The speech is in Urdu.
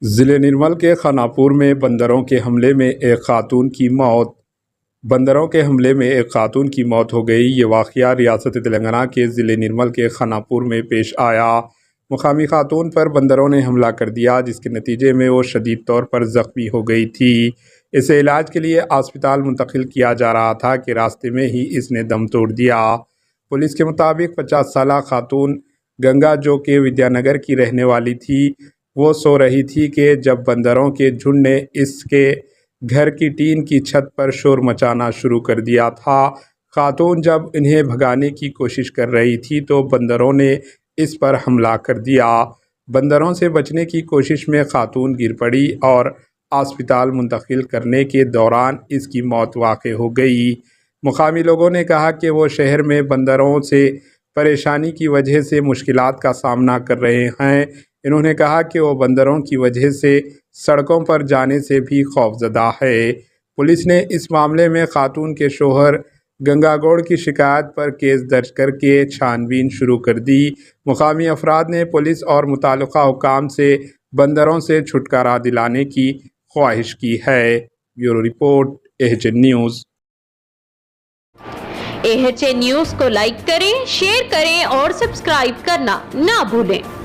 ضلع نرمل کے خاناپور میں بندروں کے حملے میں ایک خاتون کی موت ہو گئی۔ یہ واقعہ ریاست تلنگانہ کے ضلع نرمل کے خاناپور میں پیش آیا۔ مقامی خاتون پر بندروں نے حملہ کر دیا، جس کے نتیجے میں وہ شدید طور پر زخمی ہو گئی تھی۔ اسے علاج کے لیے اسپتال منتقل کیا جا رہا تھا کہ راستے میں ہی اس نے دم توڑ دیا۔ پولیس کے مطابق 50 سالہ خاتون گنگا، جو کہ ودیا نگر کی رہنے والی تھی، وہ سو رہی تھی کہ جب بندروں کے جھنڈ نے اس کے گھر کی ٹین کی چھت پر شور مچانا شروع کر دیا تھا۔ خاتون جب انہیں بھگانے کی کوشش کر رہی تھی تو بندروں نے اس پر حملہ کر دیا۔ بندروں سے بچنے کی کوشش میں خاتون گر پڑی اور اسپتال منتقل کرنے کے دوران اس کی موت واقع ہو گئی۔ مقامی لوگوں نے کہا کہ وہ شہر میں بندروں سے پریشانی کی وجہ سے مشکلات کا سامنا کر رہے ہیں۔ انہوں نے کہا کہ وہ بندروں کی وجہ سے سڑکوں پر جانے سے بھی خوفزدہ ہے۔ پولیس نے اس معاملے میں خاتون کے شوہر گنگا گوڑ کی شکایت پر کیس درج کر کے چھان بین شروع کر دی۔ مقامی افراد نے پولیس اور متعلقہ حکام سے بندروں سے چھٹکارا دلانے کی خواہش کی ہے۔ Bureau report AHN news. AHN news کو لائک کریں، شیئر کریں اور سبسکرائب کرنا نہ بھولیں۔